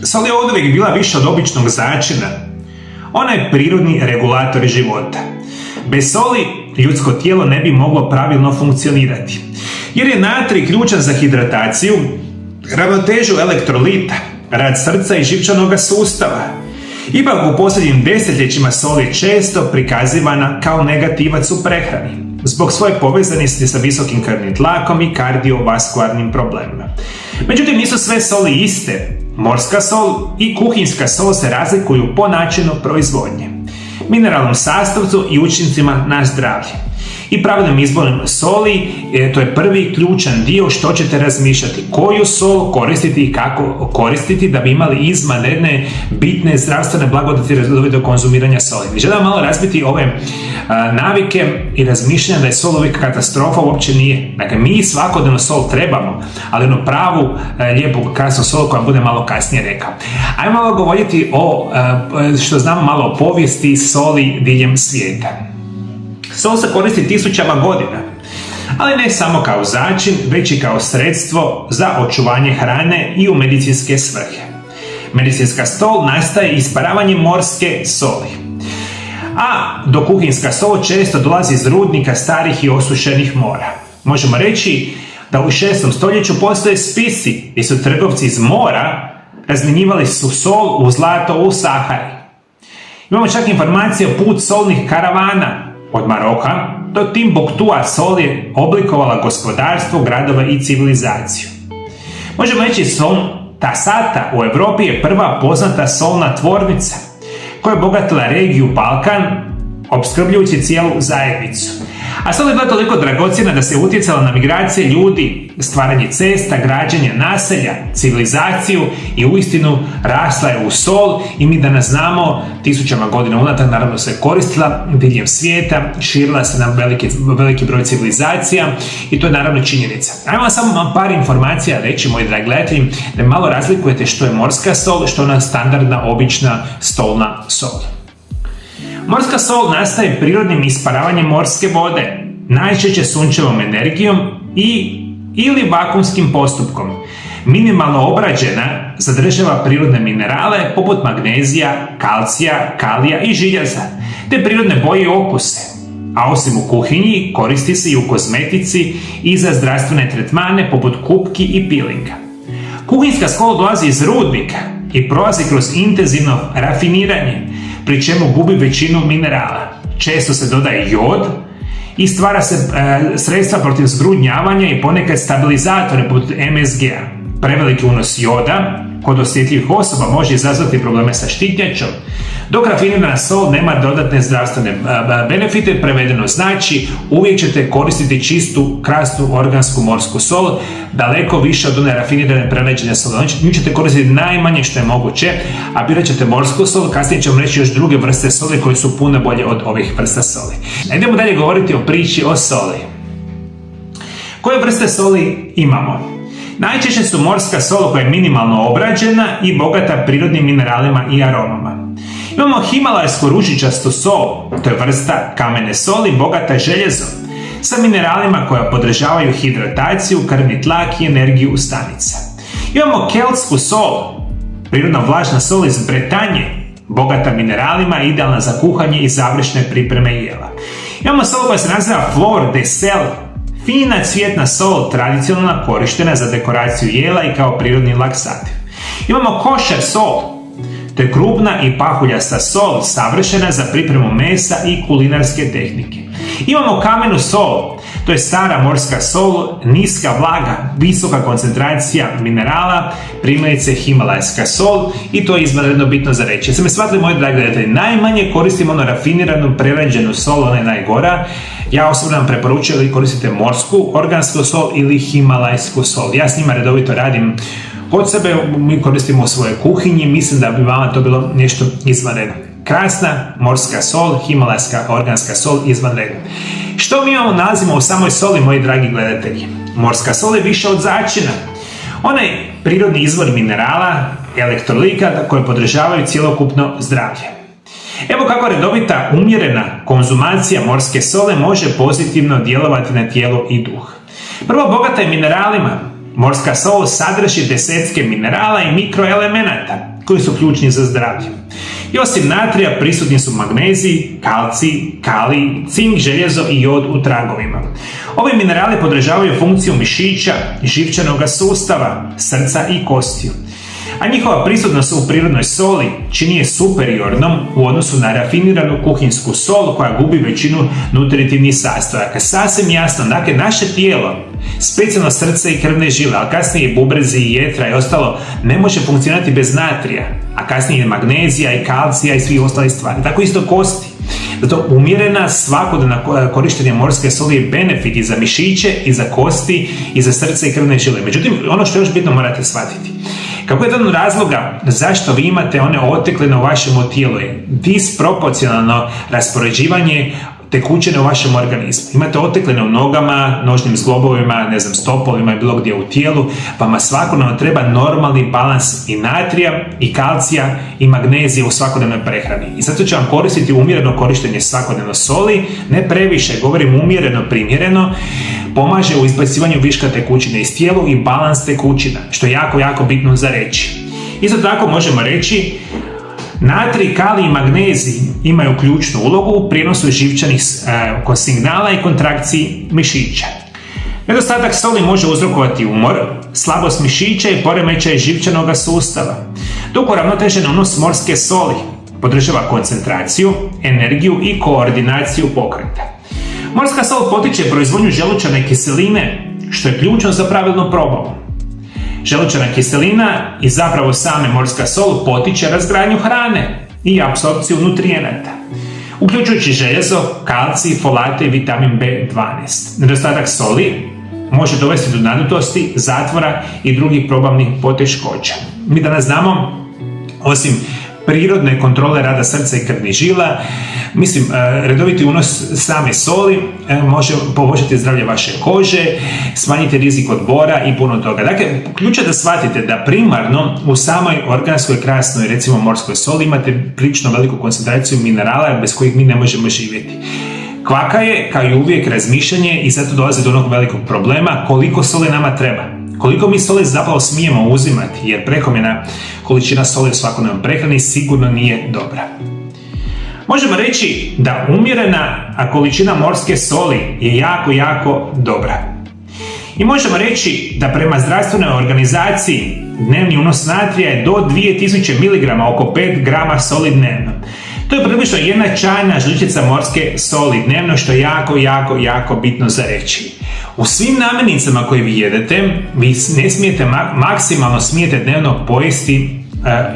Sol je oduvijek bila više od običnog začina. Ona je prirodni regulator života. Bez soli ljudsko tijelo ne bi moglo pravilno funkcionirati, jer je natrij ključan za hidrataciju, ravnotežu elektrolita, rad srca i živčanog sustava. Ipak u posljednjim desetljećima sol je često prikazivana kao negativac u prehrani, zbog svoje povezanosti sa visokim krvnim tlakom i kardiovaskularnim problemima. Međutim, nisu sve soli iste. Morska sol i kuhinjska sol se razlikuju po načinu proizvodnje, mineralnom sastavcu i učincima na zdravlje. I pravilnim izborom soli, to je prvi ključan dio što ćete razmišljati. Koju sol koristiti i kako koristiti da bi imali izvanredne, bitne zdravstvene blagodati redovitog konzumiranja soli. Želim malo razbiti ove navike i razmišljanja da je sol uvijek katastrofa, uopće nije. Dakle, mi svakodnevno sol trebamo, ali onu pravu, lijepu, krasnu sol koja bude malo kasnije rekao. Ajmo malo govoriti o, što znamo malo o povijesti soli diljem svijeta. Sol se koristi tisućama godina, ali ne samo kao začin, već i kao sredstvo za očuvanje hrane i u medicinske svrhe. Medicinska sol nastaje isparavanjem morske soli, a do kuhinjska sol često dolazi iz rudnika starih i osušenih mora. Možemo reći da u 6. stoljeću postoje spisi gdje su trgovci iz mora razmjenjivali su sol u zlato u Sahari. Imamo čak informacije o put solnih karavana od Maroka do Timbuktua. Sol je oblikovala gospodarstvo, gradove i civilizaciju. Možemo reći sol Tasata u Europi je prva poznata solna tvornica koja je obogatila regiju Balkan, opskrbljujući cijelu zajednicu. A sol je bila toliko dragocjena da se utjecala na migracije ljudi, stvaranje cesta, građenje naselja, civilizaciju i uistinu rasla je u sol i mi danas znamo tisućama godina unatrag naravno se koristila diljem svijeta, širila se na veliki broj civilizacija i to je naravno činjenica. Ajmo samo par informacija reći, moji dragi gledatelji, da malo razlikujete što je morska sol, što je ona standardna, obična stolna sol. Morska sol nastaje prirodnim isparavanjem morske vode, najčešće sunčevom energijom ili vakuumskim postupkom. Minimalno obrađena zadržava prirodne minerale poput magnezija, kalcija, kalija i željeza, te prirodne boje i okuse. A osim u kuhinji, koristi se i u kozmetici i za zdravstvene tretmane poput kupki i pilinga. Kuhinjska sol dolazi iz rudnika i prolazi kroz intenzivno rafiniranje, pri čemu gubi većinu minerala. Često se dodaje jod i stvara se sredstva protiv zgrudnjavanja i ponekad stabilizatore poput MSG-a. Preveliki unos joda kod osjetljivih osoba može izazvati probleme sa štitnjačom, dok rafinirana sol nema dodatne zdravstvene benefite. Prevedeno znači uvijek ćete koristiti čistu, krasnu, organsku morsku sol, daleko više od one rafinirane, preleđene soli. Nju ćete koristiti najmanje što je moguće, a birat ćete morsku sol, kasnije ćemo reći još druge vrste soli koje su puno bolje od ovih vrsta soli. Idemo dalje govoriti o priči o soli. Koje vrste soli imamo? Najčešće su morska sol koja je minimalno obrađena i bogata prirodnim mineralima i aromama. Imamo himalajsku ružičastu sol, to je vrsta kamene soli bogata željezom, sa mineralima koja podržavaju hidrataciju, krvni tlak i energiju stanica. Imamo keltsku sol, prirodna vlažna sol iz Bretanje, bogata mineralima, idealna za kuhanje i završne pripreme jela. Imamo sol koja se naziva Fleur de sel, fina cvjetna sol, tradicionalna, korištena za dekoraciju jela i kao prirodni laksativ. Imamo kosher sol, to je krupna i pahuljasta sol, savršena za pripremu mesa i kulinarske tehnike. Imamo kamenu sol, to je stara morska sol, niska vlaga, visoka koncentracija minerala, primjerice himalajska sol, i to je izvanredno bitno za reći. Jeste me shvatili, moji dragi gledatelji, najmanje koristimo ono rafiniranu, prerađenu sol, ona je najgora. Ja osobno vam preporučujem da koristite morsku, organsku sol ili himalajsku sol. Ja s njima redovito radim kod sebe, mi koristimo u svojoj kuhinji, mislim da bi vama to bilo nešto izvanredno. Krasna morska sol, himalajska organska sol, izvanredno. Što mi nalazimo u samoj soli, moji dragi gledatelji? Morska sol je više od začina. Ona je prirodni izvor minerala, elektrolika koje podržavaju cjelokupno zdravlje. Evo kako redovita umjerena konzumacija morske sole može pozitivno djelovati na tijelo i duh. Prvo, bogata je mineralima. Morska sol sadrži desetke minerala i mikroelemenata, koji su ključni za zdravlje. I osim natrija prisutni su magnezij, kalcij, kalij, cink, željezo i jod u tragovima. Ovi minerali podržavaju funkciju mišića, živčanog sustava, srca i kostiju. A njihova prisutnost u prirodnoj soli čini je superiornom u odnosu na rafiniranu kuhinsku sol koja gubi većinu nutritivnih sastojaka. Sasvim jasno, dakle, naše tijelo, specijalno srce i krvne žile, ali kasnije i bubrezi i jetra i ostalo, ne može funkcionirati bez natrija, a kasnije i magnezija i kalcija i svih ostalih stvari. Tako isto kosti. Zato umjerena svakodnevna korištenje morske soli je benefit i za mišiće, i za kosti, i za srce i krvne žile. Međutim, ono što još bitno morate shvatiti, kako je jedan od razloga zašto vi imate one otekline u vašem tijelu je disproporcionalno raspoređivanje tekućine u vašem organizmu. Imate otekline u nogama, nožnim zglobovima, stopovima i bilo gdje u tijelu, pa vam svakodnevno treba normalni balans i natrija, i kalcija, i magnezija u svakodnevnoj prehrani. I zato će vam koristiti umjereno korištenje svakodnevno soli, ne previše, govorim umjereno, primjereno, pomaže u izbacivanju viška tekućine iz tijelu i balans tekućina, što je jako, jako bitno za reći. Isto tako možemo reći, natrij, kalij i magnezij imaju ključnu ulogu u prijenosu živčanih signala i kontrakciji mišića. Nedostatak soli može uzrokovati umor, slabost mišića i poremećaj živčanog sustava, dok uravnotežen unos morske soli podržava koncentraciju, energiju i koordinaciju pokreta. Morska sol potiče proizvodnju želučane kiseline, što je ključno za pravilnu probavu. Želučana kiselina i zapravo same morska sol potiče razgradnju hrane i apsorpciju nutrijenata, uključujući željezo, kalcij, folate i vitamin B12. Nedostatak soli može dovesti do nadutosti, zatvora i drugih probavnih poteškoća. Mi danas znamo, osim prirodne kontrole rada srca i krvnih žila, redoviti unos same soli može poboljšati zdravlje vaše kože, smanjiti rizik od bora i puno toga. Dakle, ključ je da shvatite da primarno u samoj organskoj, krasnoj, recimo morskoj soli imate prilično veliku koncentraciju minerala bez kojih mi ne možemo živjeti. Kvaka je, kao i uvijek, razmišljanje i zato dolazi do onog velikog problema koliko soli nama treba. Koliko mi soli zapravo smijemo uzimati, jer prekomjerna količina soli u svakodnevnoj prehrani sigurno nije dobra. Možemo reći da umjerena količina morske soli je jako, jako dobra. I možemo reći da prema zdravstvenoj organizaciji dnevni unos natrija je do 2000 mg, oko 5 grama soli dnevno. To je približno jedna čajna žličica morske soli dnevno, što je jako, jako, jako bitno za reći. U svim namirnicama koje vi jedete, vi ne smijete, maksimalno smijete dnevno pojesti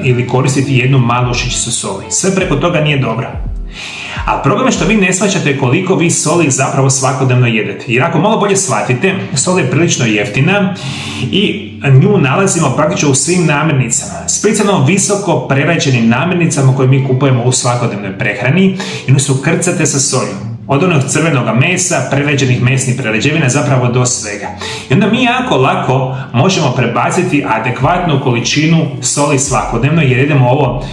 ili koristiti jednu malu žličicu soli. Sve preko toga nije dobro. A problem je što vi ne shvaćate koliko vi soli zapravo svakodnevno jedete. Jer ako malo bolje shvatite, sol je prilično jeftina i nju nalazimo praktično u svim namirnicama. Specijalno visoko prerađenim namirnicama koje mi kupujemo u svakodnevnoj prehrani i one su krcate sa soljom. Od onog crvenog mesa, prerađenih mesnih prerađevina zapravo do svega. I onda mi jako lako možemo prebaciti adekvatnu količinu soli svakodnevno jer jedemo ovo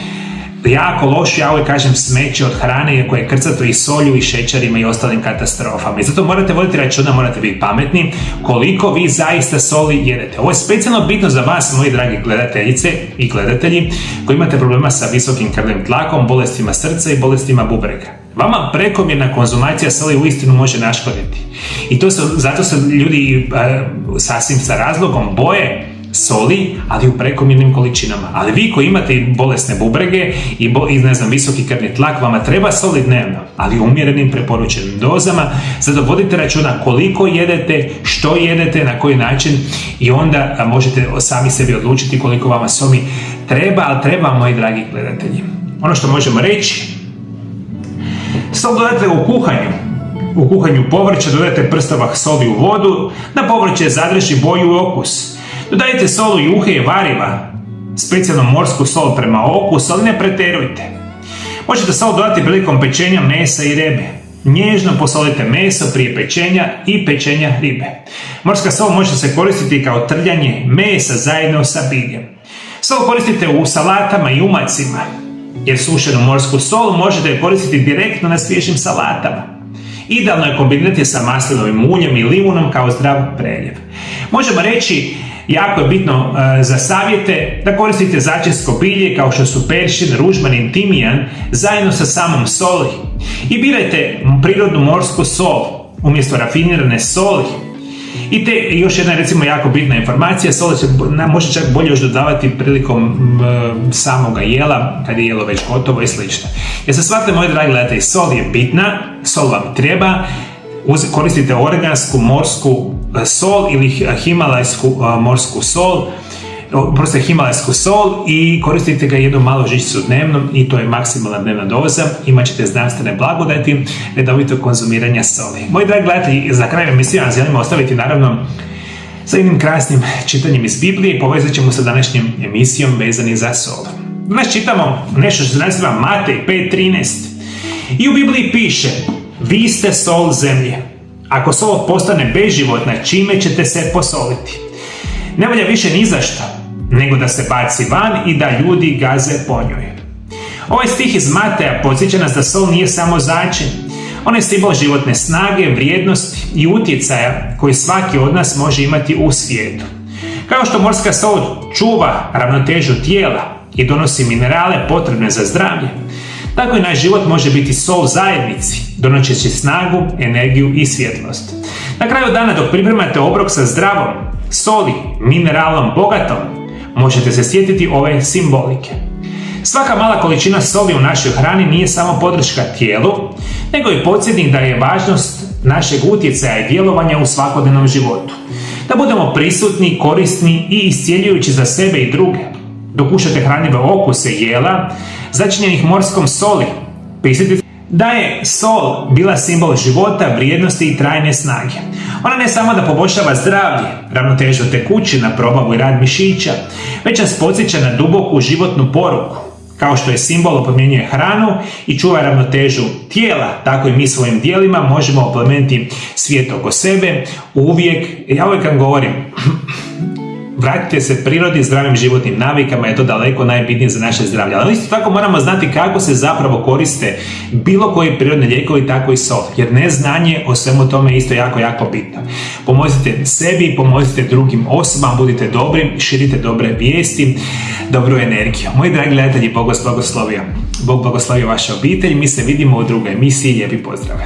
jako loše, ja uvijek kažem smeće od hrane koje je krcato i solju i šećerima i ostalim katastrofama. I zato morate voditi računa, morate biti pametni koliko vi zaista soli jedete. Ovo je specijalno bitno za vas, moji dragi gledateljice i gledatelji, koji imate problema sa visokim krvnim tlakom, bolestima srca i bolestima bubrega. Vama prekomjerna konzumacija soli uistinu može naškoditi. I zato se ljudi sasvim sa razlogom boje soli, ali u prekomjernim količinama. Ali vi koji imate bolesne bubrege i visoki krvni tlak, vama treba soli dnevno, ali u umjerenim preporučenim dozama. Zato vodite računa koliko jedete, što jedete, na koji način i onda možete sami sebi odlučiti koliko vama soli treba, ali treba, moji dragi gledatelji. Ono što možemo reći, sol dodate u kuhanju povrća, dodajte prstavak soli u vodu, na povrće zadrži boju i okus. Dodajte sol u juhe i variva, specijalno morsku sol prema okusu, ali ne pretjerujte. Možete sol dodati prilikom pečenja mesa i ribe. Nježno posolite meso prije pečenja i pečenja ribe. Morska sol može se koristiti kao trljanje mesa zajedno sa biljem. Sol koristite u salatama i umacima, jer sušenu morsku sol možete koristiti direktno na svježim salatama. Idealno je kombinirati sa maslinovim uljem i limunom kao zdrav preljev. Možemo reći, jako je bitno za savjete da koristite začinsko bilje kao što su peršin, ružmanin, timijan zajedno sa samom soli. I birajte prirodnu morsku sol umjesto rafinirane soli. I još jedna recimo jako bitna informacija, sol se može čak bolje još dodavati prilikom samoga jela, kad je jelo već gotovo i slično. Jer se shvatite, moji dragi gledatelji, sol je bitna, sol vam treba, koristite organsku morsku sol ili himalajsku morsku sol, himalajsku sol i koristite ga jednu malu žičicu dnevno i to je maksimalna dnevna doza. Imat ćete znanstvene blagodati redovitog konzumiranja soli. Moji dragi gledatelji, za kraj emisije vam želimo ostaviti naravno sa jednim krasnim čitanjem iz Biblije i povezat ćemo sa današnjom emisijom vezani za sol. Danas čitamo nešto što se naziva Matej 5.13 i u Bibliji piše: vi ste sol zemlje. Ako sol postane beživotna, čime ćete se posoliti? Ne valja više ni za što, nego da se baci van i da ljudi gaze po njoj. Ovaj stih iz Mateja podsjeća nas da sol nije samo začin. On je simbol životne snage, vrijednosti i utjecaja koji svaki od nas može imati u svijetu. Kao što morska sol čuva ravnotežu tijela i donosi minerale potrebne za zdravlje, tako i naš život može biti sol zajednici, donoseći snagu, energiju i svjetlost. Na kraju dana, dok pripremate obrok sa zdravom soli, mineralom bogatom, možete se sjetiti ove simbolike. Svaka mala količina soli u našoj hrani nije samo podrška tijelu, nego i podsjetnik da je važnost našeg utjecaja i djelovanja u svakodnevnom životu. Da budemo prisutni, korisni i iscijeljujući za sebe i druge. Dokušate hranjive okuse jela, začinjenih morskom soli. Prisjetite da je sol bila simbol života, vrijednosti i trajne snage. Ona ne samo da poboljšava zdravlje, ravnotežu tekućina, probavu i rad mišića, već nas podsjeća na duboku životnu poruku. Kao što je simbol oplemenjuje hranu i čuva ravnotežu tijela, tako i mi svojim djelima možemo oplemeniti svijet oko sebe. Uvijek, ja uvijek vam govorim, vratite se prirodi, zdravim životnim navikama, je to daleko najbitnije za naše zdravlje. Ali isto tako moramo znati kako se zapravo koriste bilo koji prirodni lijekovi, tako i sol. Jer neznanje o svemu tome je isto jako, jako bitno. Pomozite sebi, pomozite drugim osobama, budite dobri, širite dobre vijesti, dobru energiju. Moji dragi gledatelji, Bog vas blagoslovio. Bog blagoslovio vaše obitelji. Mi se vidimo u drugoj emisiji. Lijepi pozdrav.